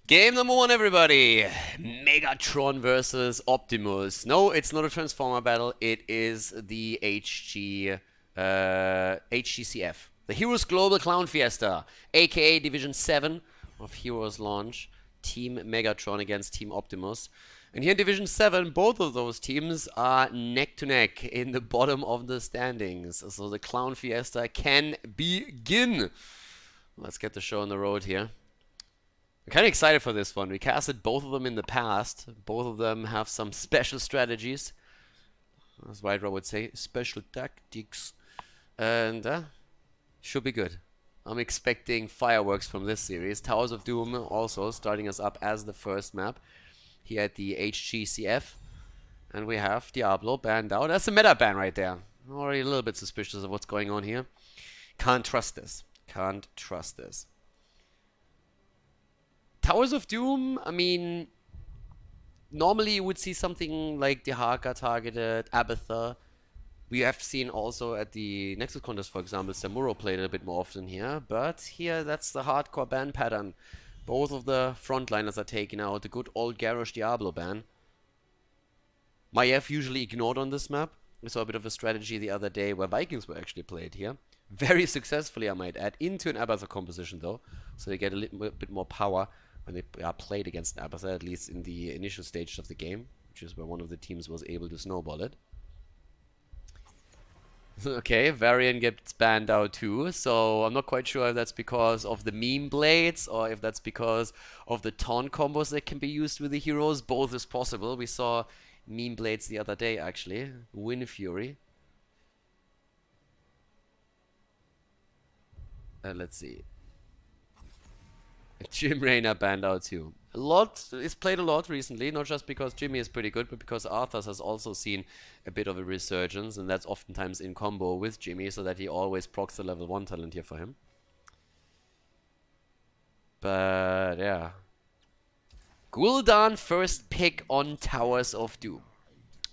Game number one, everybody! Megatron versus Optimus. No, it's not a Transformer battle. It is the HGCF. The Heroes Global Clown Fiesta, aka Division 7 of Heroes launch. Team Megatron against Team Optimus. And here in Division 7, both of those teams are neck to neck in the bottom of the standings. So the Clown Fiesta can begin. Let's get the show on the road here. I'm kind of excited for this one. We casted both of them in the past. Both of them have some special strategies. As White would say, special tactics. And should be good. I'm expecting fireworks from this series. Towers of Doom also starting us up as the first map here at the HGCF. And we have Diablo banned out. That's a meta ban right there. I'm already a little bit suspicious of what's going on here. Can't trust this. Can't trust this. Towers of Doom, I mean, normally you would see something like Dehaka targeted, Abatha. We have seen also at the Nexus contest, for example, Samuro played it a bit more often here, but here that's the hardcore ban pattern. Both of the frontliners are taken out, the good old Garrosh Diablo ban. Maiev usually ignored on this map. We saw a bit of a strategy the other day where Vikings were actually played here. Very successfully, I might add, into an Abatha composition though, so they get a little bit more power when they are played against an Abatha, at least in the initial stages of the game, which is where one of the teams was able to snowball it. Okay, Varian gets banned out too, so I'm not quite sure if that's because of the meme blades or if that's because of the taunt combos that can be used with the heroes. Both is possible. We saw meme blades the other day actually. Wind Fury. Let's see. Jim Rayner banned out too. A lot is played a lot recently, not just because Jimmy is pretty good, but because Arthas has also seen a bit of a resurgence, and that's oftentimes in combo with Jimmy, so that he always procs the level 1 talent here for him. But yeah. Gul'dan first pick on Towers of Doom.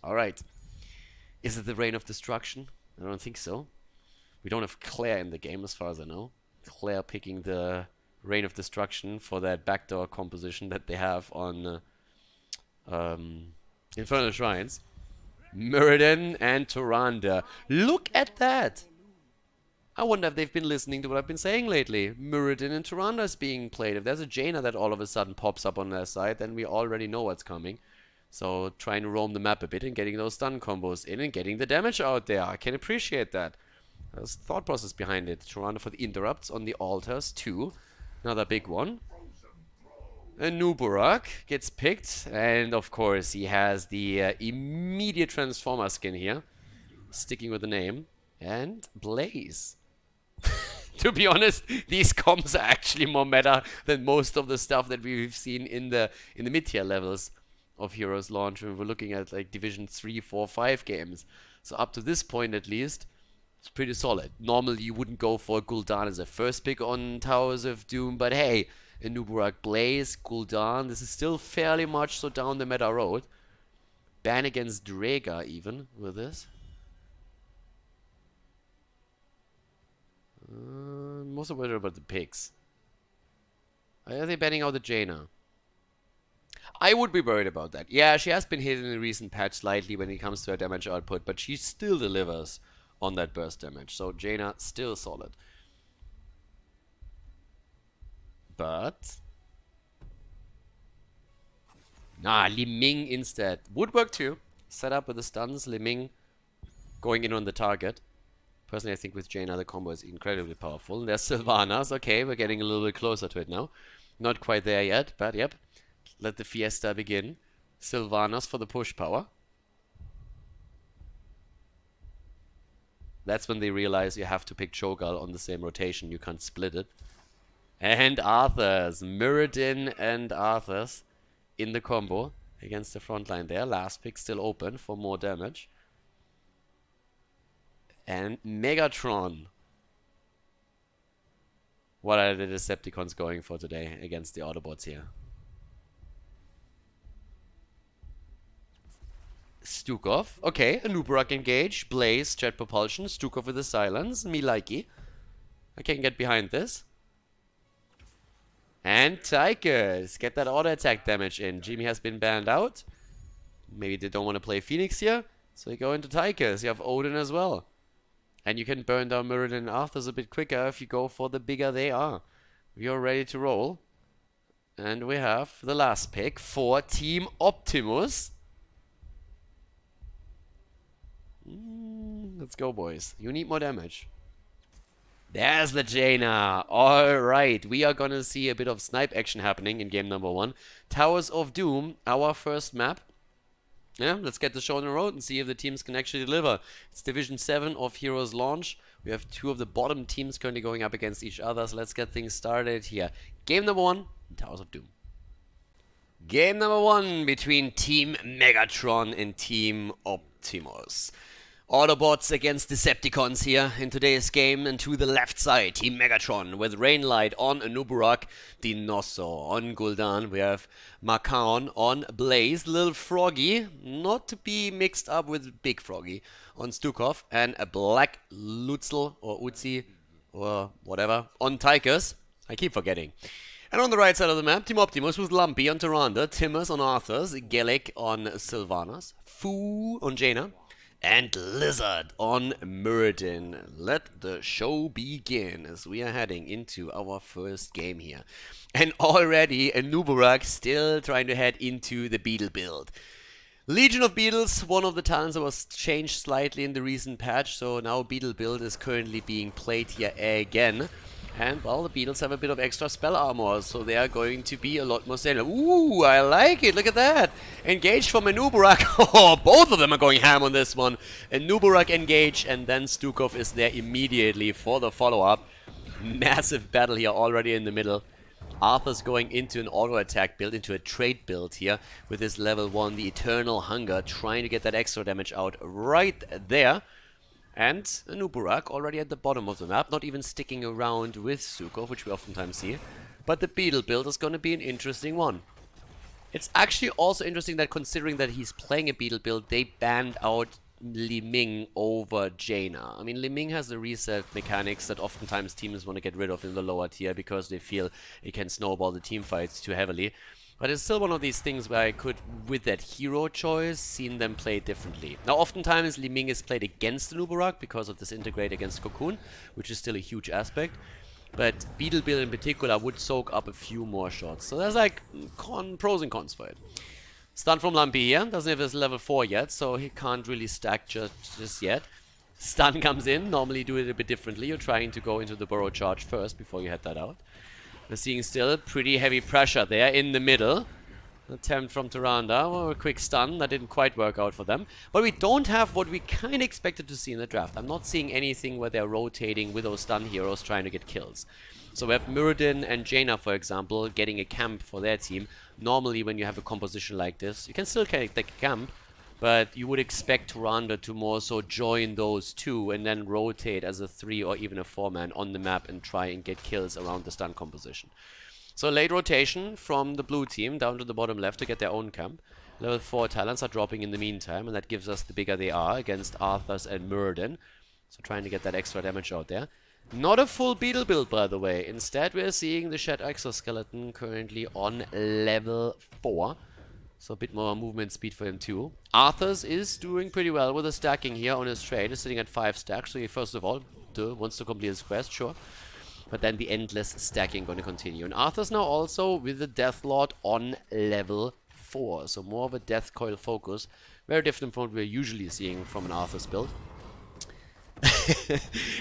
Alright. Is it the Reign of Destruction? I don't think so. We don't have Claire in the game as far as I know. Claire picking the Reign of Destruction for that backdoor composition that they have on Infernal Shrines. Muradin and Tyrande. Look at that! I wonder if they've been listening to what I've been saying lately. Muradin and Tyrande is being played. If there's a Jaina that all of a sudden pops up on their side, then we already know what's coming. So trying to roam the map a bit and getting those stun combos in and getting the damage out there. I can appreciate that. There's thought process behind it. Tyrande for the interrupts on the altars too. Another big one. And Nuburak gets picked. And of course he has the immediate Transformer skin here. Sticking with the name. And Blaze. To be honest, these comps are actually more meta than most of the stuff that we've seen in the mid-tier levels of Heroes launch when we're looking at like Division 3, 4, 5 games. So up to this point at least, it's pretty solid. Normally you wouldn't go for Gul'dan as a first pick on Towers of Doom, but hey, a Nuburak Blaze, Gul'dan, this is still fairly much so down the meta road. Ban against Draga even with this. I'm also worried about the picks. Are they banning out the Jaina? I would be worried about that. Yeah, she has been hit in a recent patch slightly when it comes to her damage output, but she still delivers on that burst damage. So Jaina still solid. But Li Ming instead. Would work too. Set up with the stuns, Li Ming going in on the target. Personally, I think with Jaina the combo is incredibly powerful. And there's Sylvanas. Okay, we're getting a little bit closer to it now. Not quite there yet, but yep. Let the fiesta begin. Sylvanas for the push power. That's when they realize you have to pick Cho'Gall on the same rotation. You can't split it. And Arthas. Muradin and Arthas in the combo against the front line there. Last pick still open for more damage. And Megatron. What are the Decepticons going for today against the Autobots here? Stukov. Okay, a Nuburak engage. Blaze, jet propulsion. Stukov with the silence. Me likey. I can get behind this. And Tychus, get that auto attack damage in. Jimmy has been banned out. Maybe they don't want to play Phoenix here, so you go into Tychus. You have Odin as well. And you can burn down Muradin and Arthas a bit quicker if you go for the bigger they are. We are ready to roll. And we have the last pick for Team Optimus. Let's go, boys. You need more damage. There's the Jaina. Alright, we are gonna see a bit of snipe action happening in game number 1. Towers of Doom, our first map. Yeah, let's get the show on the road and see if the teams can actually deliver. It's Division 7 of Heroes launch. We have 2 of the bottom teams currently going up against each other, so let's get things started here. Game number 1, Towers of Doom. Game number 1 between Team Megatron and Team Optimus. Autobots against Decepticons here in today's game, and to the left side, Team Megatron with Rainlight on Nuburak, Dinosso on Gul'dan. We have Macaon on Blaze, Little Froggy, not to be mixed up with Big Froggy, on Stukov, and a Black Lutzel or Uzi or whatever on Tychus. I keep forgetting. And on the right side of the map, Team Optimus with Lumpy on Tyrande, Timus on Arthas, Gelic on Sylvanas, Fu on Jaina, and Lizard on Muradin. Let the show begin as we are heading into our first game here. And already Nuburak still trying to head into the Beetle build. Legion of Beetles, one of the talents that was changed slightly in the recent patch, so now Beetle build is currently being played here again. And, well, the Beetles have a bit of extra spell armor, so they are going to be a lot more salient. Ooh, I like it. Look at that. Engage from a Nuburak. Oh, both of them are going ham on this one. A Nuburak engage, and then Stukov is there immediately for the follow-up. Massive battle here already in the middle. Arthur's going into an auto-attack build, into a trade build here with his level 1, the Eternal Hunger, trying to get that extra damage out right there. And Nuburak already at the bottom of the map, not even sticking around with Stukov, which we oftentimes see. But the Beetle build is going to be an interesting one. It's actually also interesting that considering that he's playing a Beetle build, they banned out Li Ming over Jaina. I mean, Li Ming has the reset mechanics that oftentimes teams want to get rid of in the lower tier because they feel it can snowball the team fights too heavily. But it's still one of these things where I could, with that hero choice, seen them play differently. Now, oftentimes Li Ming is played against the Nuburak because of this integrate against Cocoon, which is still a huge aspect. But Beetle build in particular would soak up a few more shots. So there's like pros and cons for it. Stun from Lumpy here. Doesn't have his level 4 yet, so he can't really stack just yet. Stun comes in. Normally do it a bit differently. You're trying to go into the burrow charge first before you head that out. We're seeing still pretty heavy pressure there in the middle. Attempt from Tyrande. Well, a quick stun. That didn't quite work out for them. But we don't have what we kind of expected to see in the draft. I'm not seeing anything where they're rotating with those stun heroes trying to get kills. So we have Muradin and Jaina, for example, getting a camp for their team. Normally, when you have a composition like this, you can still take a camp, but you would expect Tyrande to more so join those two and then rotate as a 3 or even a 4-man on the map and try and get kills around the stun composition. So late rotation from the blue team down to the bottom left to get their own camp. Level 4 talents are dropping in the meantime, and that gives us the bigger they are against Arthas and Muradin. So trying to get that extra damage out there. Not a full Beetle build, by the way. Instead, we're seeing the Shed Exoskeleton currently on level 4. So a bit more movement speed for him too. Arthas is doing pretty well with the stacking here on his trade. He's sitting at 5 stacks. So he first of all wants to complete his quest, sure. But then the endless stacking going to continue. And Arthas now also with the Deathlord on level 4. So more of a Death Coil focus. Very different from what we're usually seeing from an Arthas build.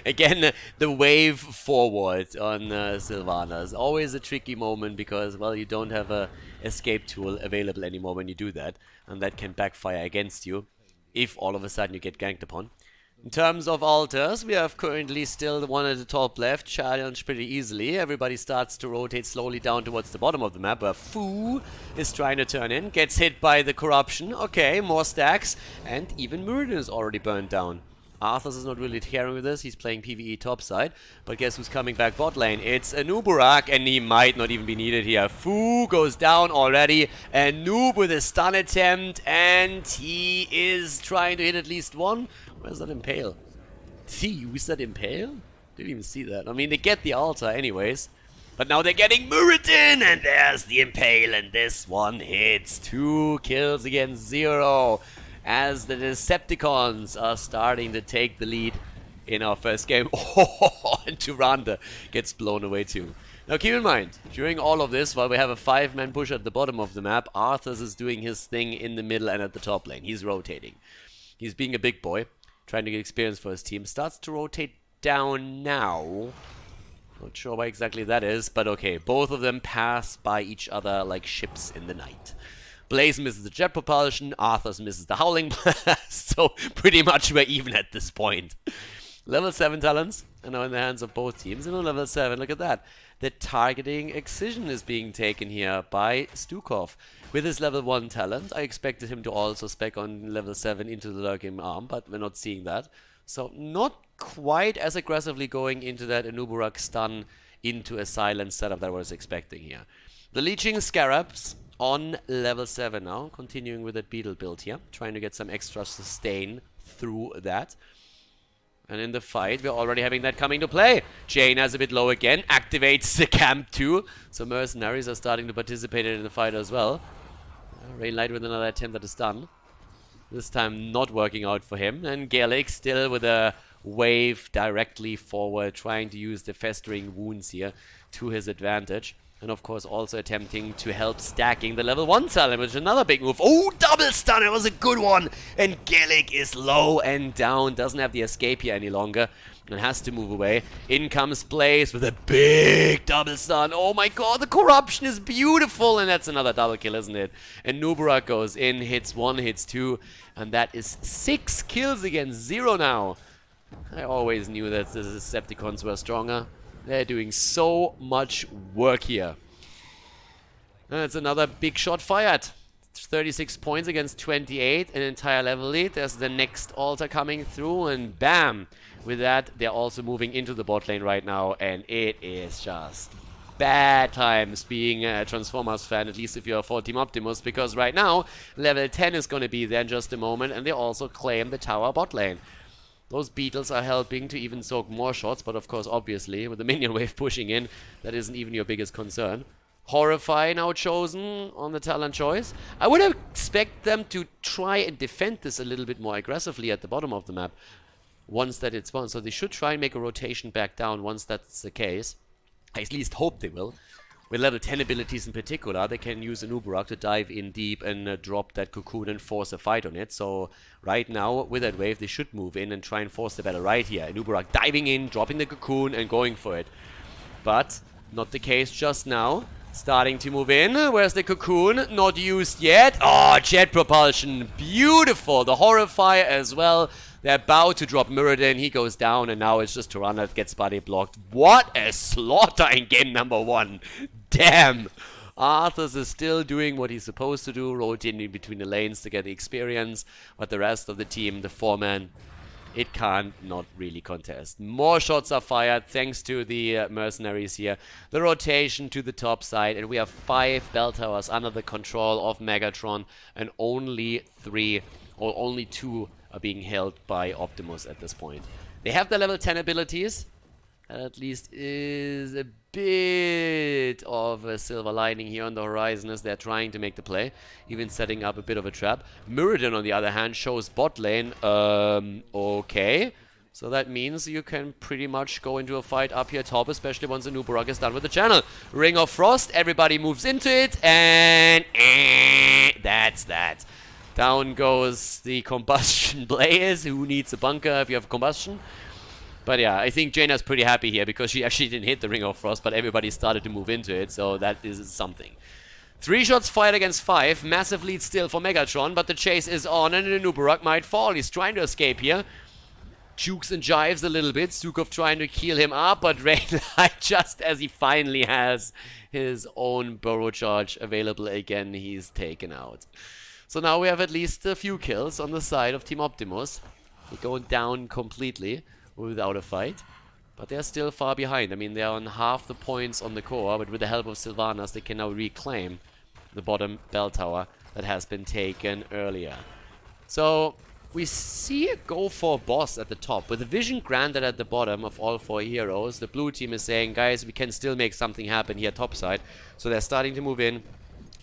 Again, the wave forward on Sylvanas. Always a tricky moment because, well, you don't have a escape tool available anymore when you do that. And that can backfire against you if all of a sudden you get ganked upon. In terms of alters, we have currently still the one at the top left, challenged pretty easily. Everybody starts to rotate slowly down towards the bottom of the map, where Fu is trying to turn in, gets hit by the corruption. Okay, more stacks, and even Muradin is already burned down. Arthas is not really caring with this, he's playing PvE topside, but guess who's coming back bot lane? It's a Nuburak, and he might not even be needed here. Fu goes down already, and Noob with a stun attempt, and he is trying to hit at least one. Where's that Impale? Did he use that Impale? Didn't even see that. I mean, they get the altar anyways. But now they're getting Muradin, and there's the Impale, and this one hits. 2 kills against 0, as the Decepticons are starting to take the lead in our first game. Oh, and Tyrande gets blown away too. Now keep in mind, during all of this, while we have a 5-man push at the bottom of the map, Arthas is doing his thing in the middle and at the top lane. He's rotating. He's being a big boy, trying to get experience for his team. Starts to rotate down now. Not sure why exactly that is, but okay. Both of them pass by each other like ships in the night. Blaze misses the jet propulsion, Arthas misses the howling blast, so pretty much we're even at this point. Level 7 talents are now in the hands of both teams, and on level 7, look at that. The targeting excision is being taken here by Stukov. With his level 1 talent, I expected him to also spec on level 7 into the lurking arm, but we're not seeing that. So not quite as aggressively going into that Anuburak stun into a silent setup that I was expecting here. The Leeching Scarabs on level 7 now, continuing with that Beetle build here, trying to get some extra sustain through that. And in the fight, we're already having that coming to play. Jaina's a bit low again, activates the camp too. So mercenaries are starting to participate in the fight as well. Rainlight with another attempt at a stun. This time not working out for him. And Gaelic still with a wave directly forward, trying to use the festering wounds here to his advantage. And of course also attempting to help stacking the level 1 talent, which is another big move. Oh, double stun, it was a good one. And Gaelic is low and down, doesn't have the escape here any longer, and has to move away. In comes Blaze with a big double stun. Oh my god, the corruption is beautiful, and that's another double kill, isn't it? And Nuburak goes in, hits 1, hits 2, and that is 6 kills against 0 now. I always knew that the Decepticons were stronger. They're doing so much work here. That's another big shot fired. 36 points against 28, an entire level lead. There's the next altar coming through, and bam! With that, they're also moving into the bot lane right now, and it is just bad times being a Transformers fan, at least if you're for Team Optimus, because right now, level 10 is going to be there in just a moment, and they also claim the tower bot lane. Those beetles are helping to even soak more shots, but of course, obviously, with the minion wave pushing in, that isn't even your biggest concern. Horrify now chosen on the talent choice. I would expect them to try and defend this a little bit more aggressively at the bottom of the map once that it's won. So they should try and make a rotation back down once that's the case. I at least hope they will. With level 10 abilities in particular, they can use an Uberak to dive in deep and drop that cocoon and force a fight on it. So right now, with that wave, they should move in and try and force the battle right here. An Uberak diving in, dropping the cocoon and going for it. But not the case just now. Starting to move in. Where's the cocoon? Not used yet. Oh, jet propulsion. Beautiful. The Horrify as well. They're about to drop Muradin. He goes down, and now it's just Tyrande that gets body blocked. What a slaughter in game number 1. Damn. Arthas is still doing what he's supposed to do, rotating between the lanes to get the experience. But the rest of the team, the 4-man, it can't not really contest. More shots are fired thanks to the mercenaries here. The rotation to the top side, and we have 5 bell towers under the control of Megatron, and only 2 are being held by Optimus at this point. They have the level 10 abilities. That at least is a bit of a silver lining here on the horizon as they're trying to make the play, even setting up a bit of a trap. Muradin, on the other hand, shows bot lane. Okay. So that means you can pretty much go into a fight up here top, especially once the Nuburak is done with the channel. Ring of Frost, everybody moves into it, and that's that. Down goes the combustion Blaze. Who needs a bunker if you have combustion? But yeah, I think Jaina's pretty happy here because she actually didn't hit the Ring of Frost, but everybody started to move into it, so that is something. 3 shots fired against 5. Massive lead still for Megatron, but the chase is on and the Nuburak might fall. He's trying to escape here. Jukes and jives a little bit. Stukov trying to heal him up, but Rainlight, just as he finally has his own burrow charge available again, he's taken out. So now we have at least a few kills on the side of Team Optimus. They're going down completely without a fight, but they're still far behind. I mean, they're on half the points on the core, but with the help of Sylvanas, they can now reclaim the bottom bell tower that has been taken earlier. So We see it go for a boss at the top. With the vision granted at the bottom of all 4 heroes, the blue team is saying, guys, we can still make something happen here topside. So they're starting to move in,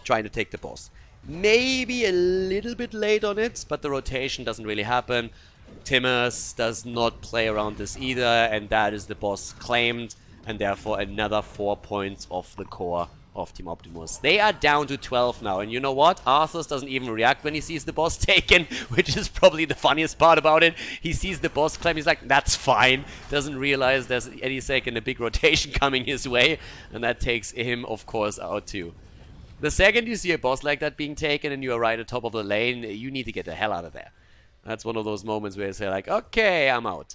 trying to take the boss. Maybe a little bit late on it, but the rotation doesn't really happen. Timus does not play around this either, and that is the boss claimed, and therefore another 4 points off the core of Team Optimus. They are down to 12 now, and you know what? Arthas doesn't even react when he sees the boss taken, which is probably the funniest part about it. He sees the boss claim, he's like, that's fine. Doesn't realize there's any second a big rotation coming his way, and that takes him, of course, out too. The second you see a boss like that being taken and you are right at the top of the lane, you need to get the hell out of there. That's one of those moments where you say like, okay, I'm out.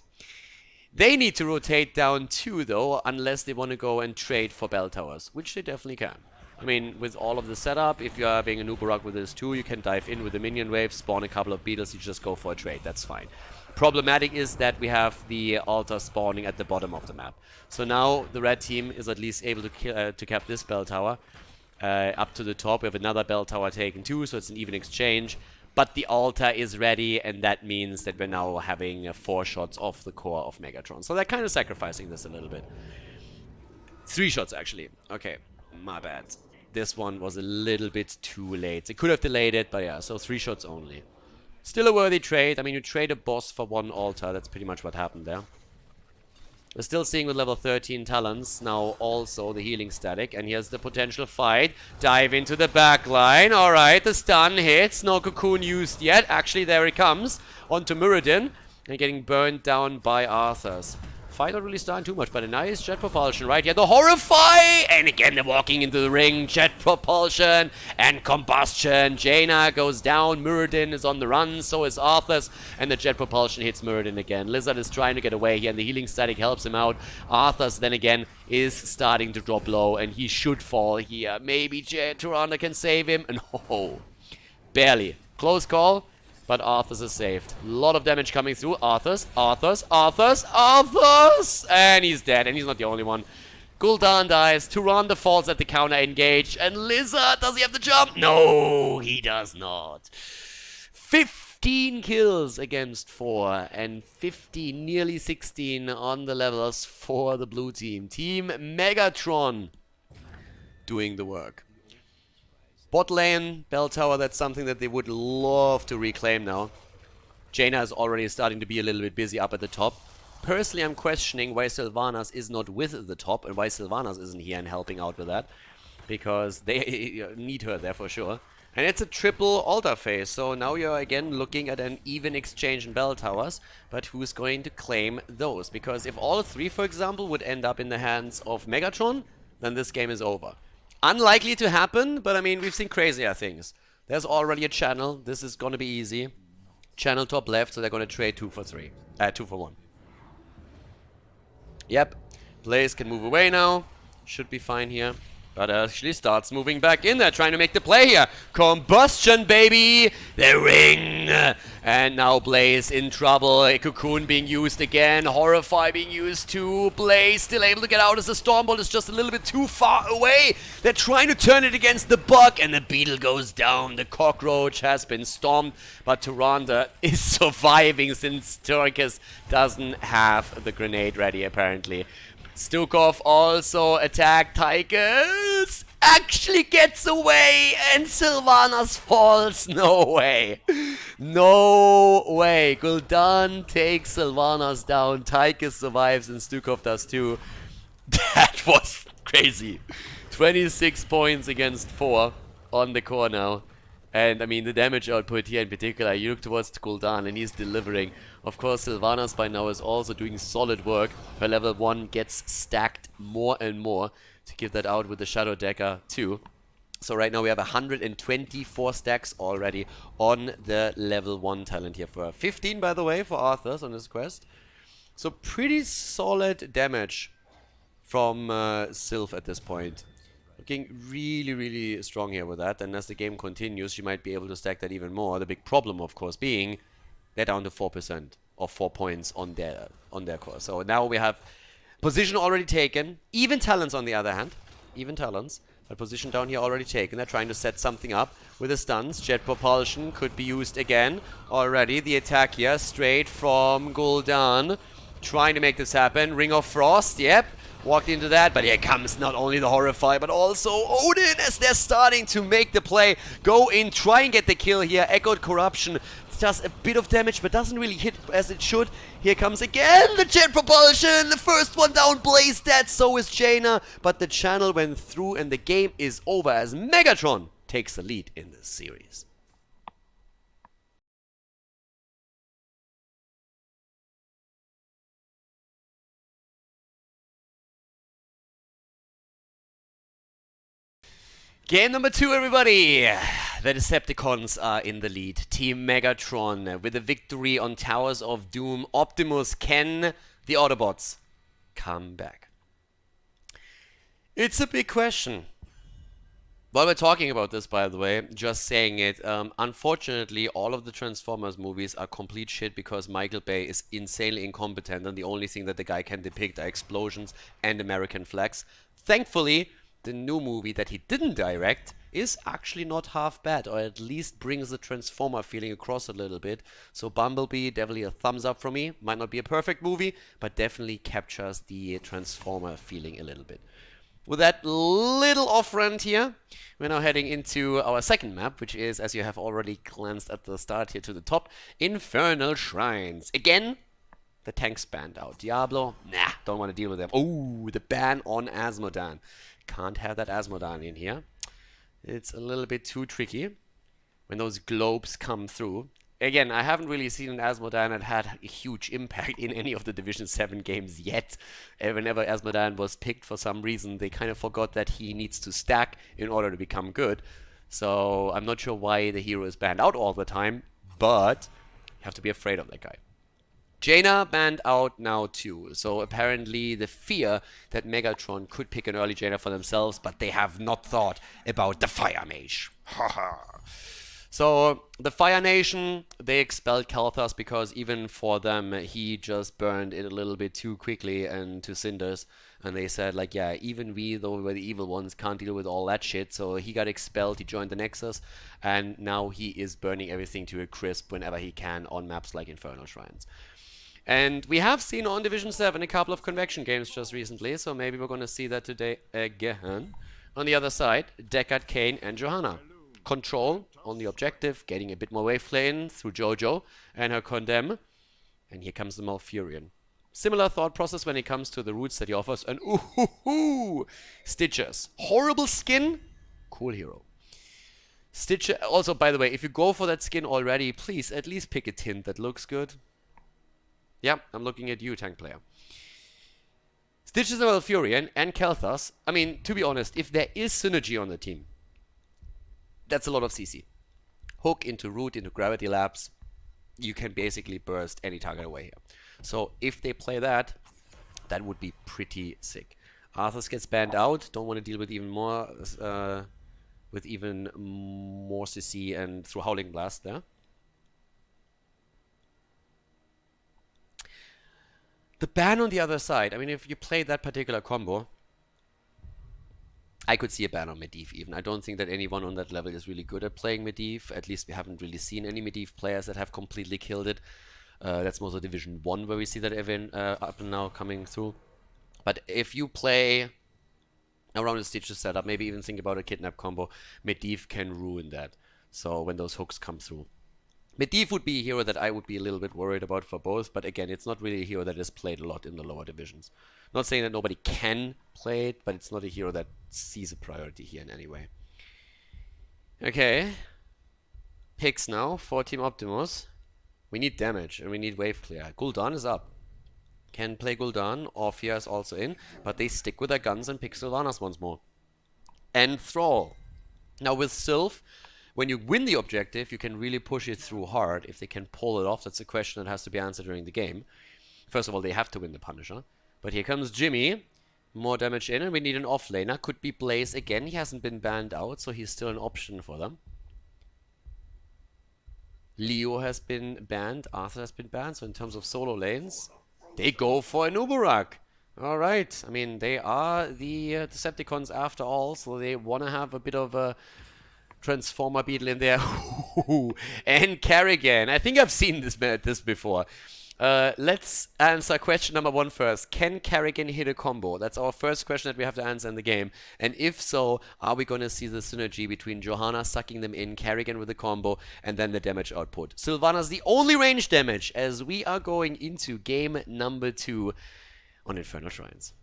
They need to rotate down too, though, unless they want to go and trade for bell towers, which they definitely can. I mean, with all of the setup, if you're having a Nubarak with this too, you can dive in with the minion wave, spawn a couple of beetles, you just go for a trade, that's fine. Problematic is that we have the altar spawning at the bottom of the map. So now the red team is at least able to cap this bell tower up to the top. We have another bell tower taken too, so it's an even exchange. But the altar is ready, and that means that we're now having 4 shots off the core of Megatron. So they're kind of sacrificing this a little bit. 3 shots, actually. Okay, my bad. This one was a little bit too late. They could have delayed it, but yeah, so 3 shots only. Still a worthy trade. I mean, you trade a boss for 1 altar. That's pretty much what happened there. We're still seeing with level 13 talents now also the healing static, and here's the potential fight. Dive into the back line. Alright, the stun hits. No cocoon used yet. Actually, there it comes. Onto Muradin and getting burned down by Arthas. Fight not really starting too much, but a nice jet propulsion right here. The Horrify! And again, they're walking into the ring. Jet propulsion and combustion. Jaina goes down. Muradin is on the run. So is Arthas. And the jet propulsion hits Muradin again. Lizard is trying to get away here, and the healing static helps him out. Arthas, then again, is starting to drop low, and he should fall here. Maybe Tyrande can save him. And oh, barely. Close call. But Arthas is saved. A lot of damage coming through. Arthas. And he's dead. And he's not the only one. Gul'dan dies. Tyrande falls at the counter engage. And Lizard, does he have the jump? No, he does not. 15 kills against 4. And 15, nearly 16 on the levels for the blue team. Team Megatron doing the work. Bot lane, bell tower, that's something that they would love to reclaim now. Jaina is already starting to be a little bit busy up at the top. Personally, I'm questioning why Sylvanas is not with the top and why Sylvanas isn't here and helping out with that. Because they need her there for sure. And it's a triple altar phase, so now you're again looking at an even exchange in bell towers. But who's going to claim those? Because if all 3, for example, would end up in the hands of Megatron, then this game is over. Unlikely to happen, but I mean, we've seen crazier things. There's already a channel. This is going to be easy. Channel top left, so they're going to trade 2 for 3. 2 for 1. Yep. Blaze can move away now. Should be fine here. But actually starts moving back in there, trying to make the play here. Combustion, baby! The ring! And now Blaze in trouble. A cocoon being used again. Horrify being used too. Blaze still able to get out as the Stormbolt is just a little bit too far away. They're trying to turn it against the bug, and the beetle goes down. The cockroach has been stormed, but Tyrande is surviving since Turkus doesn't have the grenade ready, apparently. Stukov also attacked. Tychus actually gets away, and Sylvanas falls. No way. No way. Gul'dan takes Sylvanas down. Tychus survives, and Stukov does too. That was crazy. 26 points against 4 on the core now. And I mean, the damage output here in particular, you look towards Gul'dan and he's delivering. Of course, Sylvanas by now is also doing solid work. Her level 1 gets stacked more and more to give that out with the Shadow Decker too. So right now we have 124 stacks already on the level 1 talent here. For 15, by the way, for Arthas on this quest. So pretty solid damage from Sylph at this point. Looking really, really strong here with that. And as the game continues, she might be able to stack that even more. The big problem, of course, being they're down to 4% or 4 points on their core. So now we have position already taken. Even talents on the other hand. Even talents. But position down here already taken. They're trying to set something up with the stuns. Jet propulsion could be used again already. The attack here straight from Gul'dan. Trying to make this happen. Ring of Frost, yep. Walked into that, but here comes not only the Horrify, but also Odin as they're starting to make the play. Go in, try and get the kill here. Echoed Corruption does a bit of damage, but doesn't really hit as it should. Here comes again the jet propulsion. The first one down, Blaze dead, so is Jaina. But the channel went through and the game is over as Megatron takes the lead in this series. Game number 2, everybody! The Decepticons are in the lead. Team Megatron with a victory on Towers of Doom. Optimus, can the Autobots come back? It's a big question. While we're talking about this, by the way, just saying it, unfortunately, all of the Transformers movies are complete shit because Michael Bay is insanely incompetent and the only thing that the guy can depict are explosions and American flags. Thankfully, the new movie that he didn't direct is actually not half bad, or at least brings the Transformer feeling across a little bit. So Bumblebee, definitely a thumbs up from me. Might not be a perfect movie, but definitely captures the Transformer feeling a little bit. With that little off-rant here, we're now heading into our second map, which is, as you have already glanced at the start here to the top, Infernal Shrines. Again, the tanks banned out. Diablo, nah, don't want to deal with them. Oh, the ban on Asmodan. Can't have that Asmodan in here. It's a little bit too tricky when those globes come through. Again, I haven't really seen an Asmodan that had a huge impact in any of the Division 7 games yet. Whenever Asmodan was picked, for some reason, they kind of forgot that he needs to stack in order to become good. So I'm not sure why the hero is banned out all the time, but you have to be afraid of that guy. Jaina banned out now too, so apparently the fear that Megatron could pick an early Jaina for themselves, but they have not thought about the Fire Mage. So the Fire Nation, they expelled Kalthas because even for them, he just burned it a little bit too quickly and to cinders. And they said, like, yeah, even we, though we're the evil ones, can't deal with all that shit. So he got expelled, he joined the Nexus, and now he is burning everything to a crisp whenever he can on maps like Infernal Shrines. And we have seen on Division 7 a couple of convection games just recently, so maybe we're going to see that today again. On the other side, Deckard, Kane, and Johanna. Control on the objective, getting a bit more wave play through Jojo and her Condemn. And here comes the Malfurion. Similar thought process when it comes to the roots that he offers. And ooh, Stitches. Horrible skin, cool hero. Stitcher, also, by the way, if you go for that skin already, please at least pick a tint that looks good. Yeah, I'm looking at you, tank player. Stitches and Malfurion and Kalthas. I mean, to be honest, if there is synergy on the team, that's a lot of CC. Hook into root, into gravity labs. You can basically burst any target away here. So if they play that, that would be pretty sick. Arthas gets banned out. Don't want to deal with even more CC and through Howling Blast there. The ban on the other side, I mean, if you play that particular combo, I could see a ban on Medivh even. I don't think that anyone on that level is really good at playing Medivh. At least we haven't really seen any Medivh players that have completely killed it. That's mostly Division 1 where we see that event up and now coming through. But if you play around the Stitches setup, maybe even think about a Kidnap combo, Medivh can ruin that. So when those hooks come through. Medivh would be a hero that I would be a little bit worried about for both, but again, it's not really a hero that is played a lot in the lower divisions. Not saying that nobody can play it, but it's not a hero that sees a priority here in any way. Okay. Picks now for Team Optimus. We need damage and we need wave clear. Gul'dan is up. Can play Gul'dan. Orphea is also in, but they stick with their guns and pick Sylvanas once more. And Thrall. Now with Sylph, when you win the objective, you can really push it through hard. If they can pull it off, that's a question that has to be answered during the game. First of all, they have to win the Punisher. But here comes Jimmy. More damage in, and we need an offlaner. Could be Blaze again. He hasn't been banned out, so he's still an option for them. Leo has been banned. Arthur has been banned. So in terms of solo lanes, they go for an Uberak. All right. I mean, they are the Decepticons after all, so they want to have a bit of a Transformer Beetle in there. And Carrigan. I think I've seen this before. Let's answer question number 1 first. Can Carrigan hit a combo? That's our first question that we have to answer in the game. And if so, are we going to see the synergy between Johanna sucking them in, Carrigan with a combo, and then the damage output? Sylvana's the only range damage as we are going into game number 2 on Infernal Shrines.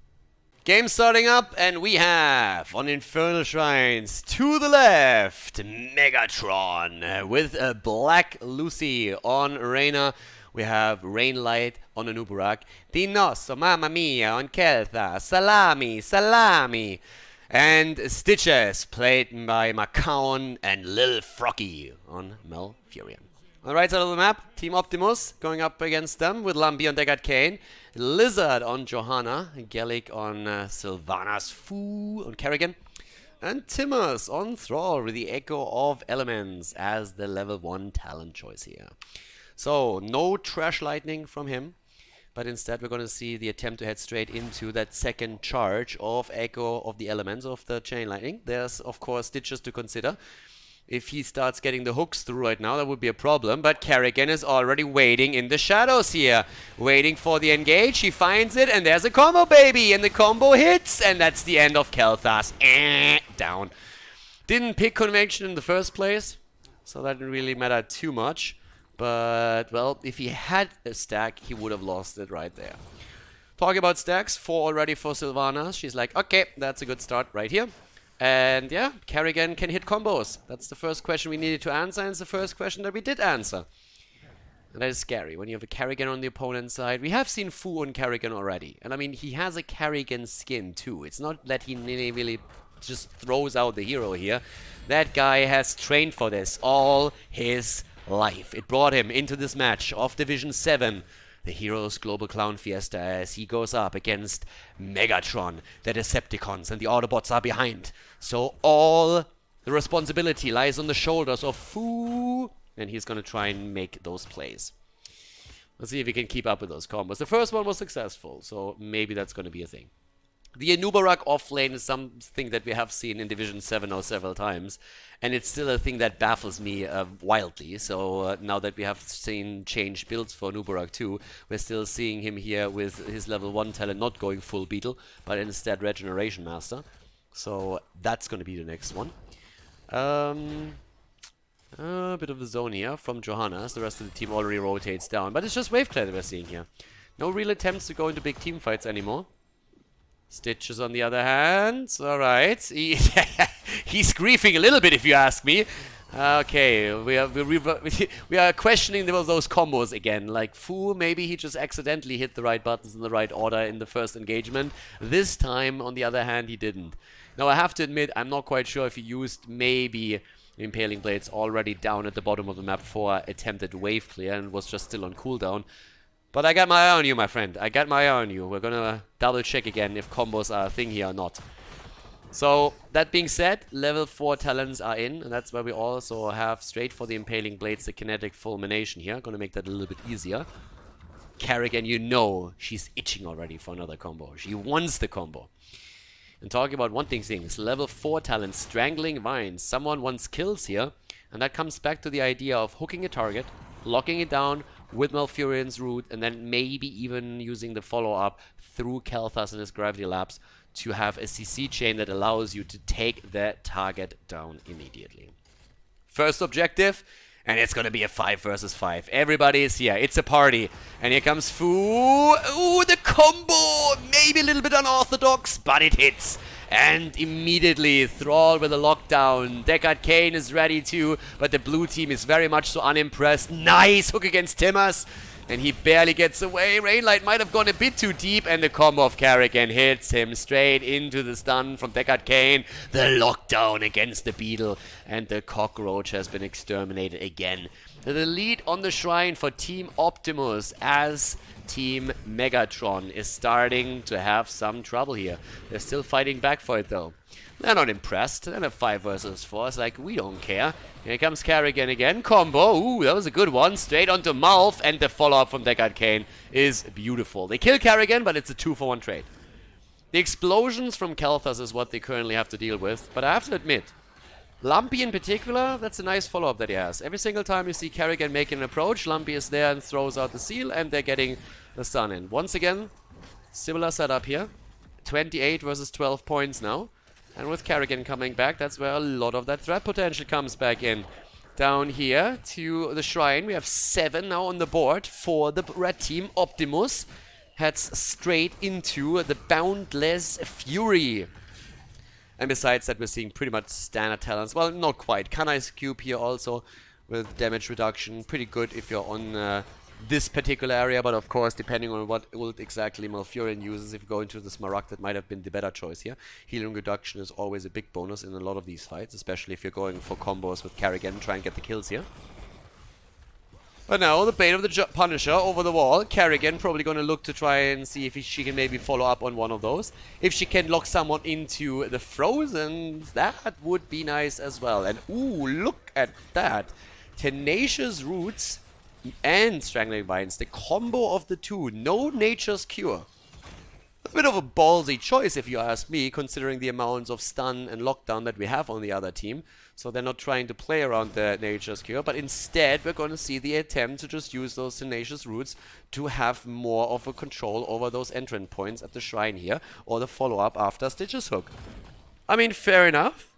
Game starting up, and we have on Infernal Shrines to the left Megatron with a Black Lucy on Reyna. We have Rainlight on Anubarak. Dinosso, Mamma Mia on Keltha. Salami. And Stitches played by Macaon and Lil Froggy on Malfurion. On the right side of the map, Team Optimus going up against them with Lambi on Deckard Cain, Lizard on Johanna, Gallic on Sylvanas, Fu on Kerrigan, and Timmers on Thrall with the Echo of Elements as the level 1 talent choice here. So, no Trash Lightning from him, but instead we're going to see the attempt to head straight into that second charge of Echo of the Elements of the Chain Lightning. There's, of course, Stitches to consider. If he starts getting the hooks through right now, that would be a problem. But Kerrigan is already waiting in the shadows here. Waiting for the engage. He finds it, and there's a combo, baby. And the combo hits, and that's the end of Kelthas. Down. Didn't pick Convention in the first place, so that didn't really matter too much. But, well, if he had a stack, he would have lost it right there. Talking about stacks, 4 already for Sylvana. She's like, okay, that's a good start right here. And yeah, Kerrigan can hit combos. That's the first question we needed to answer, and it's the first question that we did answer. And that is scary, when you have a Kerrigan on the opponent's side. We have seen Fu on Kerrigan already. And I mean, he has a Kerrigan skin too. It's not that he really just throws out the hero here. That guy has trained for this all his life. It brought him into this match of Division 7. The Heroes Global Clown Fiesta as he goes up against Megatron. The Decepticons and the Autobots are behind. So all the responsibility lies on the shoulders of Fu. And he's going to try and make those plays. Let's see if he can keep up with those combos. The first one was successful, so maybe that's going to be a thing. The Anubarak offlane is something that we have seen in Division 7 now several times, and it's still a thing that baffles me wildly. So now that we have seen changed builds for Anubarak 2, we're still seeing him here with his level 1 talent not going full Beetle, but instead Regeneration Master. So that's going to be the next one. A bit of the zone here from Johanna, as the rest of the team already rotates down. But it's just Waveclad that we're seeing here. No real attempts to go into big team fights anymore. Stitches on the other hand, alright, he's griefing a little bit if you ask me. Okay, we are questioning those combos again, like Fu, maybe he just accidentally hit the right buttons in the right order in the first engagement. This time, on the other hand, he didn't. Now I have to admit, I'm not quite sure if he used maybe Impaling Blades already down at the bottom of the map for attempted wave clear and was just still on cooldown. But I got my eye on you, my friend. I got my eye on you. We're gonna double check again if combos are a thing here or not. So, that being said, level 4 talents are in. And that's why we also have straight for the Impaling Blades the Kinetic Fulmination here. Gonna make that a little bit easier. Kerrigan, you know, she's itching already for another combo. She wants the combo. And talking about wanting things, level 4 talent, Strangling Vines. Someone wants kills here. And that comes back to the idea of hooking a target, locking it down, with Malfurion's root, and then maybe even using the follow-up through Kelthas and his Gravity Labs to have a CC chain that allows you to take that target down immediately. First objective, and it's gonna be a 5 versus 5. Everybody is here, it's a party. And here comes Fu. Ooh, the combo! Maybe a little bit unorthodox, but it hits. And immediately, Thrall with a lockdown. Deckard Cain is ready too, but the blue team is very much so unimpressed. Nice hook against Timmers. And he barely gets away. Rainlight might have gone a bit too deep, and the combo of Kerrigan hits him straight into the stun from Deckard Cain. The lockdown against the Beetle, and the Cockroach has been exterminated again. The lead on the shrine for Team Optimus as Team Megatron is starting to have some trouble here. They're still fighting back for it though. They're not impressed. They're in a 5 versus 4. It's like, we don't care. Here comes Kerrigan again. Combo. Ooh, that was a good one. Straight onto Malf. And the follow-up from Deckard Cain is beautiful. They kill Kerrigan, but it's a 2-for-1 trade. The explosions from Kalthas is what they currently have to deal with, but I have to admit, Lumpy in particular, that's a nice follow-up that he has. Every single time you see Kerrigan making an approach, Lumpy is there and throws out the seal, and they're getting the stun in. Once again, similar setup here. 28 versus 12 points now. And with Kerrigan coming back, that's where a lot of that threat potential comes back in. Down here to the shrine, we have 7 now on the board for the red team. Optimus heads straight into the Boundless Fury. And besides that, we're seeing pretty much standard talents. Well, not quite. Kanai's Cube here also with damage reduction. Pretty good if you're on this particular area, but of course, depending on what ult exactly Malfurion uses, if you go into the Smaragd, that might have been the better choice here. Healing reduction is always a big bonus in a lot of these fights, especially if you're going for combos with Kerrigan, try and get the kills here. But now, the bait of the Punisher over the wall. Kerrigan probably going to look to try and see if she can maybe follow up on one of those. If she can lock someone into the Frozen, that would be nice as well. And ooh, look at that. Tenacious Roots and Strangling Vines, the combo of the two, no Nature's Cure. A bit of a ballsy choice if you ask me, considering the amounts of stun and lockdown that we have on the other team. So they're not trying to play around the Nature's Cure, but instead we're going to see the attempt to just use those Tenacious Roots to have more of a control over those entrant points at the shrine here, or the follow-up after Stitch's hook. I mean, fair enough.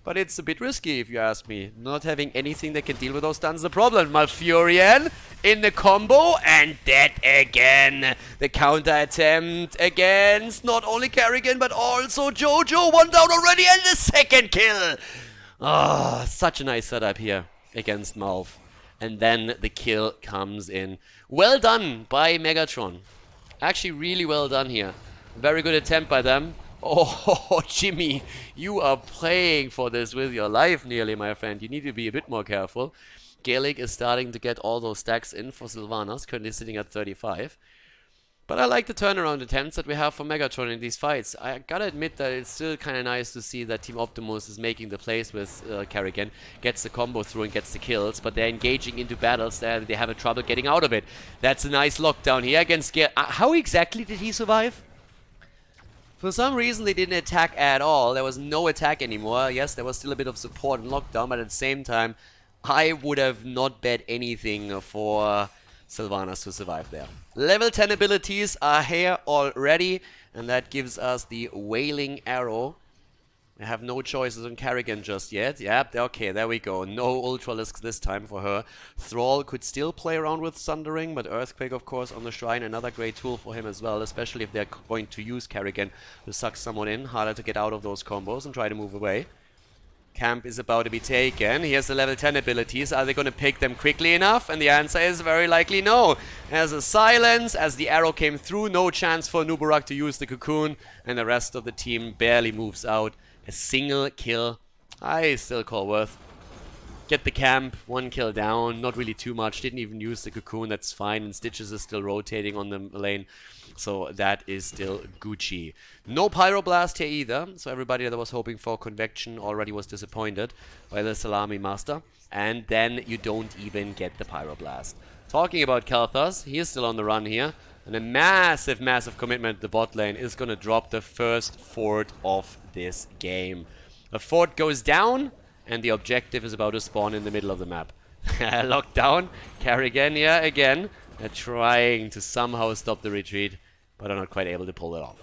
But it's a bit risky, if you ask me. Not having anything that can deal with those stuns is the problem. Malfurion in the combo, and dead again. The counter attempt against not only Kerrigan, but also Jojo. 1 down already, and the second kill. Ah, such a nice setup here against Malf. And then the kill comes in. Well done by Megatron. Actually, really well done here. Very good attempt by them. Oh, Jimmy, you are playing for this with your life nearly, my friend. You need to be a bit more careful. Gaelic is starting to get all those stacks in for Sylvanas, currently sitting at 35. But I like the turnaround attempts that we have for Megatron in these fights. I gotta admit that it's still kind of nice to see that Team Optimus is making the plays with Kerrigan, gets the combo through and gets the kills, but they're engaging into battles that they have a trouble getting out of it. That's a nice lockdown here against Gaelic. How exactly did he survive? For some reason they didn't attack at all. There was no attack anymore. Yes, there was still a bit of support and lockdown, but at the same time, I would have not bet anything for Sylvanas to survive there. Level 10 abilities are here already, and that gives us the Wailing Arrow. I have no choices on Kerrigan just yet. Yep, okay, there we go. No Ultralisks this time for her. Thrall could still play around with Sundering, but Earthquake, of course, on the Shrine, another great tool for him as well, especially if they're going to use Kerrigan to suck someone in. Harder to get out of those combos and try to move away. Camp is about to be taken. Here's the level 10 abilities. Are they going to pick them quickly enough? And the answer is very likely no. As a silence, as the arrow came through, no chance for Nubarak to use the cocoon, and the rest of the team barely moves out. A single kill, I still call worth. Get the camp, 1 kill down, not really too much, didn't even use the cocoon, that's fine, and Stitches is still rotating on the lane, so that is still Gucci. No Pyroblast here either, so everybody that was hoping for Convection already was disappointed by the Salami Master, and then you don't even get the Pyroblast. Talking about Kalthas, he is still on the run here, and a massive, massive commitment to the bot lane is going to drop the first fort of this game. A fort goes down, and the objective is about to spawn in the middle of the map. Locked down, Kerrigan here again. They're trying to somehow stop the retreat, but are not quite able to pull it off.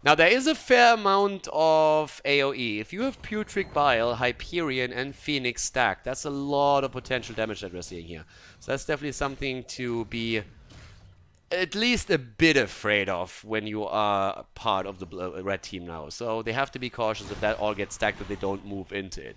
Now there is a fair amount of AoE. If you have Putric Bile, Hyperion and Phoenix stacked, that's a lot of potential damage that we're seeing here. So that's definitely something to be at least a bit afraid of when you are part of the red team now. So they have to be cautious if that all gets stacked, that they don't move into it.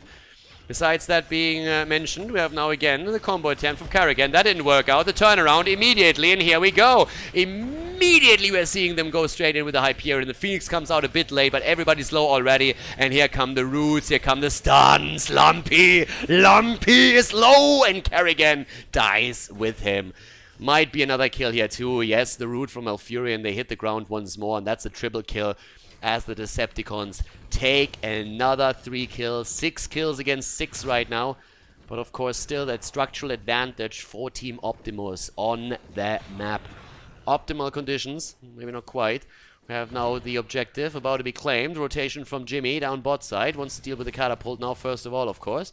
Besides that being mentioned, we have now again the combo attempt from Kerrigan. That didn't work out. The turnaround immediately, and here we go. Immediately we're seeing them go straight in with the Hyperion. The Phoenix comes out a bit late, but everybody's low already. And here come the roots, here come the stuns. Lumpy is low, and Kerrigan dies with him. Might be another kill here too. Yes, the root from Malfurion, they hit the ground once more, and that's a triple kill as the Decepticons take another 3 kills. 6 kills against 6 right now. But of course, still that structural advantage for Team Optimus on the map. Optimal conditions, maybe not quite, We have now the objective about to be claimed. Rotation from Jimmy down bot side. Wants to deal with the catapult now first of all, of course.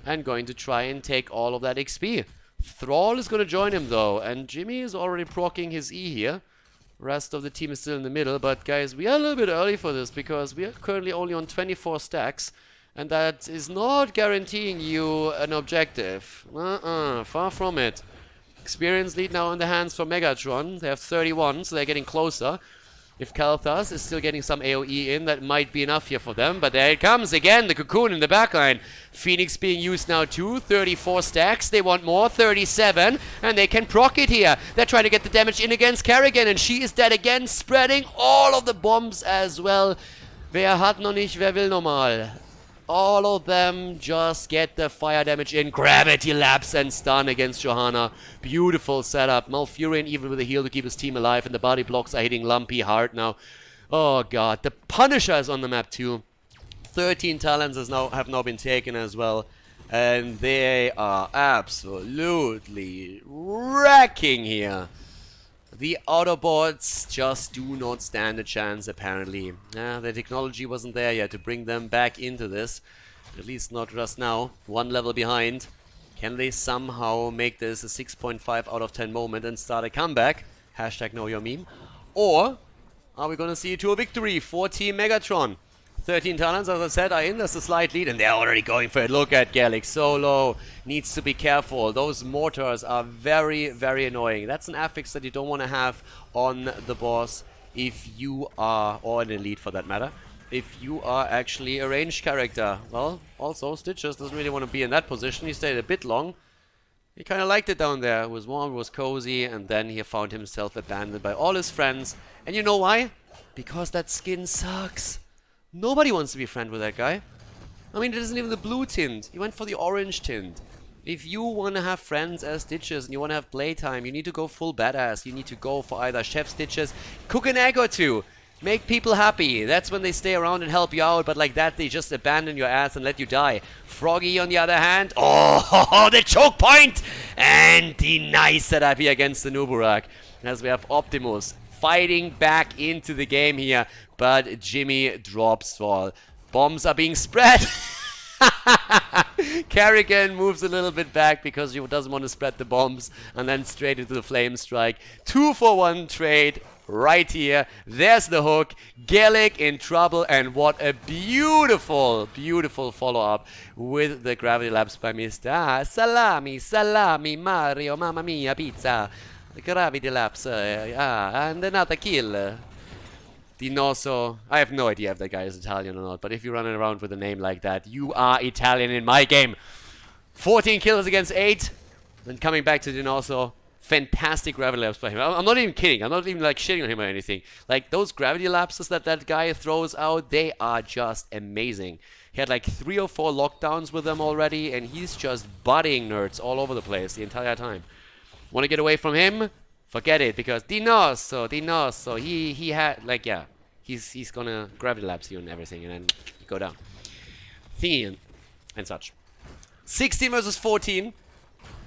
And going to try and take all of that XP. Thrall is going to join him though. And Jimmy is already proccing his E here. Rest of the team is still in the middle. But guys, we are a little bit early for this because we are currently only on 24 stacks. And that is not guaranteeing you an objective. Far from it. Experience lead now in the hands for Megatron. They have 31, so they're getting closer. If Khaldor is still getting some AoE in, that might be enough here for them. But there it comes again, the cocoon in the backline. Phoenix being used now too. 34 stacks. They want more. 37. And they can proc it here. They're trying to get the damage in against Kerrigan. And she is dead again, spreading all of the bombs as well. Wer hat noch nicht, wer will nochmal? All of them just get the fire damage in. Gravity lapse and stun against Johanna. Beautiful setup. Malfurion even with a heal to keep his team alive. And the body blocks are hitting Lumpy hard now. Oh god. The Punisher is on the map too. 13 talents have now been taken as well. And they are absolutely wrecking here. The Autobots just do not stand a chance, apparently. The technology wasn't there yet to bring them back into this. At least not just now. One level behind. Can they somehow make this a 6.5 out of 10 moment and start a comeback? Hashtag know your meme. Or are we going to see a tour victory for Team Megatron? 13 talents, as I said, are in. There's a slight lead, and they're already going for it. Look at Gallic, so low. Needs to be careful. Those mortars are very, very annoying. That's an affix that you don't want to have on the boss if you are, or an elite for that matter, if you are actually a ranged character. Well, also, Stitches doesn't really want to be in that position. He stayed a bit long. He kind of liked it down there. It was warm, it was cozy, and then he found himself abandoned by all his friends. And you know why? Because that skin sucks. Nobody wants to be friends with that guy. I mean, it isn't even the blue tint. He went for the orange tint. If you want to have friends as Stitches and you want to have playtime, you need to go full badass. You need to go for either Chef Stitches, cook an egg or two, make people happy. That's when they stay around and help you out. But like that, they just abandon your ass and let you die. Froggy, on the other hand, oh, the choke point! And the nice setup here against the Nuburak. As we have Optimus fighting back into the game here, but Jimmy drops Thrall. Bombs are being spread. Kerrigan moves a little bit back because he doesn't want to spread the bombs, and then straight into the flame strike. 2-for-1 trade right here. There's the hook. Gallic in trouble, and what a beautiful, beautiful follow-up with the gravity lapse by Mr. Salami, salami, Mario, mamma mia, pizza. Gravity lapse, and another kill. Dinoso, I have no idea if that guy is Italian or not, but if you're running around with a name like that, you are Italian in my game. 14 kills against 8. Then coming back to Dinoso, fantastic gravity lapse by him. I'm not even kidding. I'm not even like shitting on him or anything. Like those gravity lapses that guy throws out, they are just amazing. He had like 3 or 4 lockdowns with them already, and he's just bodying nerds all over the place the entire time. Want to get away from him? Forget it, because Dinoso, he had, like, yeah, he's gonna gravity lapse you and everything, and then you go down. Thingy and such. 16 versus 14.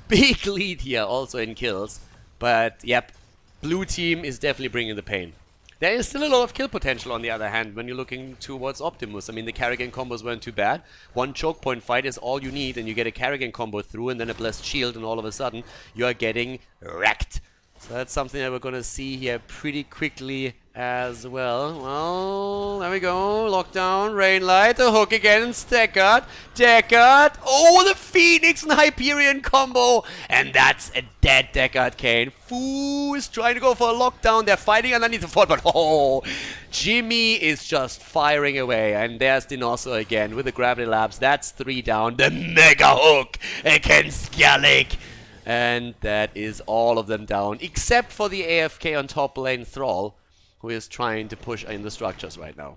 Big lead here, also in kills. But, yep, blue team is definitely bringing the pain. There is still a lot of kill potential on the other hand when you're looking towards Optimus. I mean, the Kerrigan combos weren't too bad. One choke point fight is all you need, and you get a Kerrigan combo through and then a blessed shield, and all of a sudden you are getting wrecked. So that's something that we're going to see here pretty quickly as well. Well, there we go. Lockdown, Rain Light, the hook against Deckard. Deckard. Oh, the Phoenix and Hyperion combo. And that's a dead Deckard Kane. Foo is trying to go for a lockdown. They're fighting underneath the fort, but oh, Jimmy is just firing away. And there's Dinoso again with the gravity labs. That's 3 down. The mega hook against Gallic. And that is all of them down, except for the AFK on top lane Thrall, who is trying to push in the structures right now.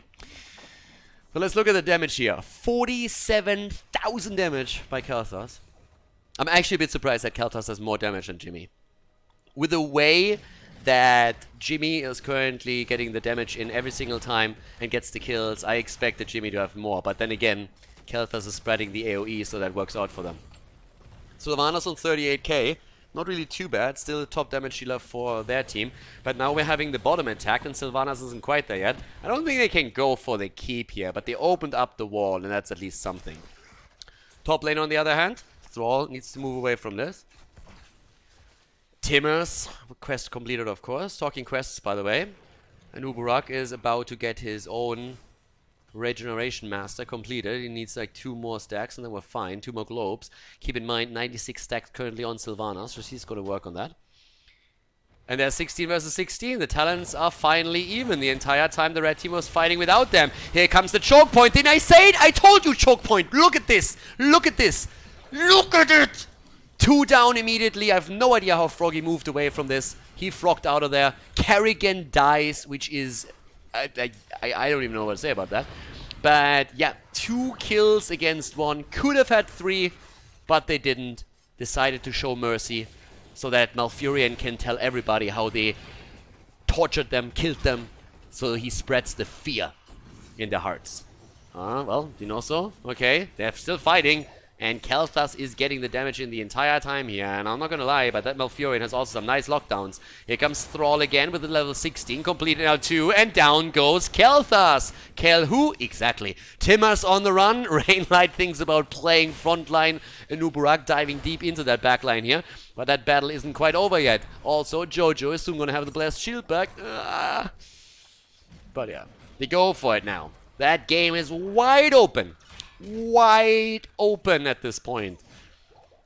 So let's look at the damage here. 47,000 damage by Khaldor. I'm actually a bit surprised that Khaldor has more damage than Jimmy. With the way that Jimmy is currently getting the damage in every single time and gets the kills, I expected Jimmy to have more. But then again, Khaldor is spreading the AoE, so that works out for them. Sylvanas on 38k. Not really too bad. Still a top damage dealer for their team. But now we're having the bottom attack, and Sylvanas isn't quite there yet. I don't think they can go for the keep here, but they opened up the wall, and that's at least something. Top lane, on the other hand, Thrall needs to move away from this. Timmers, quest completed, of course. Talking quests, by the way. And Uburak is about to get his own Regeneration Master completed. He needs like 2 more stacks and then we're fine. 2 more globes. Keep in mind, 96 stacks currently on Sylvanas, so she's going to work on that. And there's 16 versus 16. The talents are finally even. The entire time the red team was fighting without them. Here comes the choke point. Didn't I say it? I told you choke point. Look at this. Look at this. Look at it. 2 down immediately. I have no idea how Froggy moved away from this. He frogged out of there. Kerrigan dies, which is... I don't even know what to say about that. But yeah, 2 kills against 1. Could have had 3, but they didn't. Decided to show mercy so that Malfurion can tell everybody how they tortured them, killed them. So he spreads the fear in their hearts. Well, you know so? Okay, they're still fighting. And Kel'Thas is getting the damage in the entire time here. And I'm not gonna lie, but that Malfurion has also some nice lockdowns. Here comes Thrall again with the level 16, completed now 2, and down goes Kel'Thas. Kel who? Exactly. Timmers on the run. Rainlight thinks about playing frontline. And Uburak diving deep into that backline here. But that battle isn't quite over yet. Also, Jojo is soon gonna have the blessed shield back. But yeah, they go for it now. That game is wide open. Wide open at this point.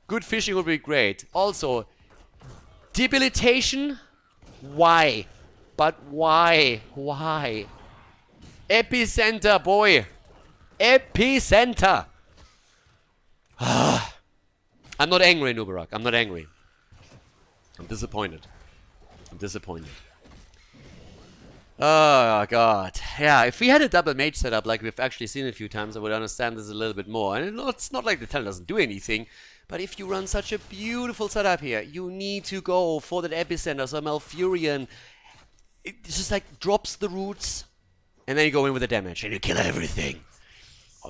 Good fishing would be great. Also, debilitation? Why? But why? Why? Epicenter, boy. Epicenter. I'm not angry, Nubarak. I'm not angry. I'm disappointed. I'm disappointed. Oh, God. Yeah, if we had a double mage setup like we've actually seen a few times, I would understand this a little bit more. And it's not like the talent doesn't do anything, but if you run such a beautiful setup here, you need to go for that epicenter. So Malfurion, it just like drops the roots, and then you go in with the damage, and you kill everything.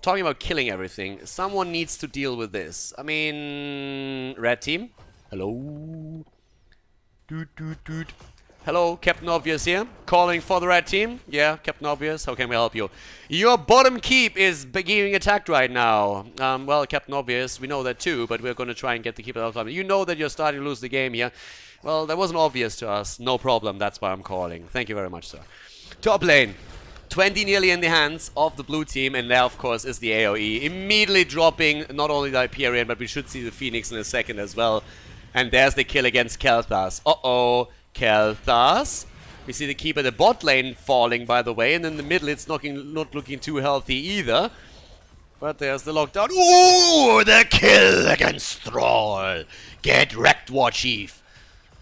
Talking about killing everything, someone needs to deal with this. I mean, red team. Hello. Dude. Hello, Captain Obvious here, calling for the red team. Yeah, Captain Obvious, how can we help you? Your bottom keep is being attacked right now. Well, Captain Obvious, we know that too, but we're going to try and get the keep out of time. You know that you're starting to lose the game here. Well, that wasn't obvious to us. No problem, that's why I'm calling. Thank you very much, sir. Top lane. 20 nearly in the hands of the blue team, and there, of course, is the AoE. Immediately dropping not only the Hyperion, but we should see the Phoenix in a second as well. And there's the kill against Kel'Thas. Uh-oh. Kel'Thas. We see the keep at the bot lane falling, by the way, and in the middle it's not looking too healthy either. But there's the lockdown. Ooh, the kill against Thrall. Get wrecked, War Chief.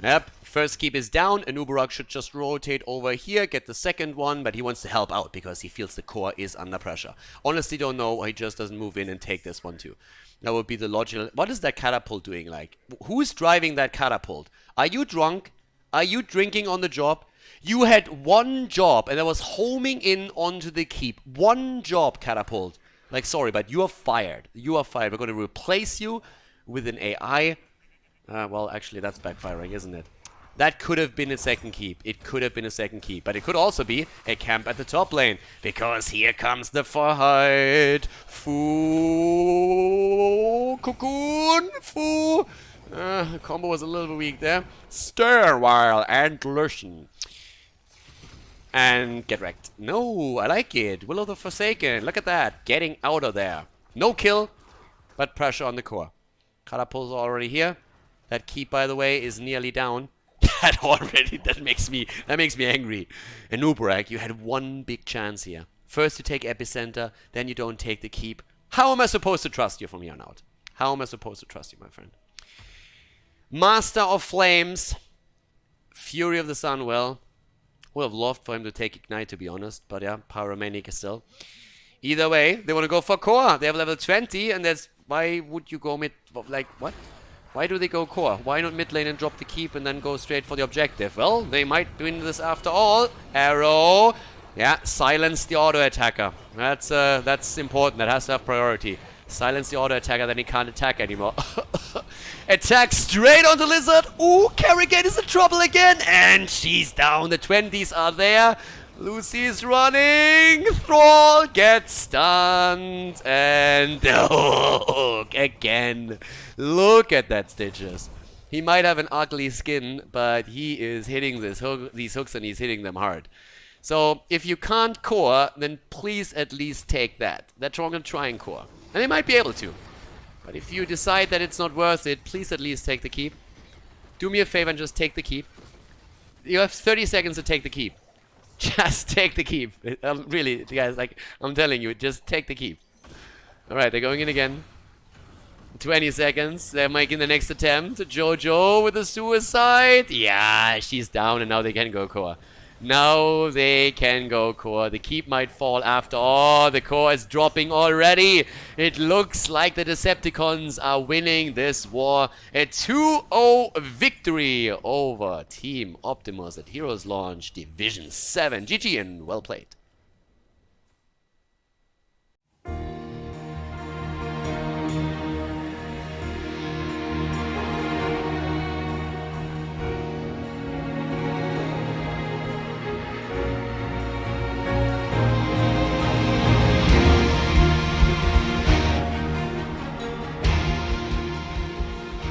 Yep, first keep is down, and Uburak should just rotate over here, get the second one, but he wants to help out because he feels the core is under pressure. Honestly, don't know why he just doesn't move in and take this one too. That would be the logical... What is that catapult doing like? Who's driving that catapult? Are you drunk? Are you drinking on the job? You had one job, and that was homing in onto the keep. One job, Catapult. Like, sorry, but you are fired. You are fired. We're going to replace you with an AI. Well, actually, that's backfiring, isn't it? That could have been a second keep. It could have been a second keep. But it could also be a camp at the top lane. Because here comes the fight. Foo. Cocoon. Foo. The combo was a little bit weak there. Stir while and listen. And get wrecked. No, I like it. Will of the Forsaken. Look at that. Getting out of there. No kill, but pressure on the core. Catapult's already here. That keep, by the way, is nearly down. That makes me angry. And Uburak, you had one big chance here. First you take epicenter, then you don't take the keep. How am I supposed to trust you from here on out? How am I supposed to trust you, my friend? Master of Flames. Fury of the Sun, well, would have loved for him to take Ignite, to be honest. But yeah, Pyromaniac still. Either way, they want to go for core. They have level 20, and that's... Why would you go mid... Like, what? Why do they go core? Why not mid lane and drop the keep and then go straight for the objective? Well, they might win this after all. Arrow. Yeah, silence the auto-attacker. That's important. That has to have priority. Silence the auto-attacker, then he can't attack anymore. Attack straight on the lizard. Ooh, Carrigate is in trouble again. And she's down. The 20s are there. Lucy's running. Thrall gets stunned. And again. Look at that, Stitches. He might have an ugly skin, but he is hitting these hooks and he's hitting them hard. So if you can't core, then please at least take that. They're going to try and core. And they might be able to. But if you decide that it's not worth it, please at least take the keep. Do me a favor and just take the keep. You have 30 seconds to take the keep. Just take the keep. Really, guys, like, I'm telling you, just take the keep. Alright, they're going in again. 20 seconds. They're making the next attempt. Jojo with a suicide. Yeah, she's down and now they can go core. Now they can go core. The keep might fall after. Oh, the core is dropping already. It looks like the Decepticons are winning this war. A 2-0 victory over Team Optimus at Heroes Launch Division 7. GG and well played.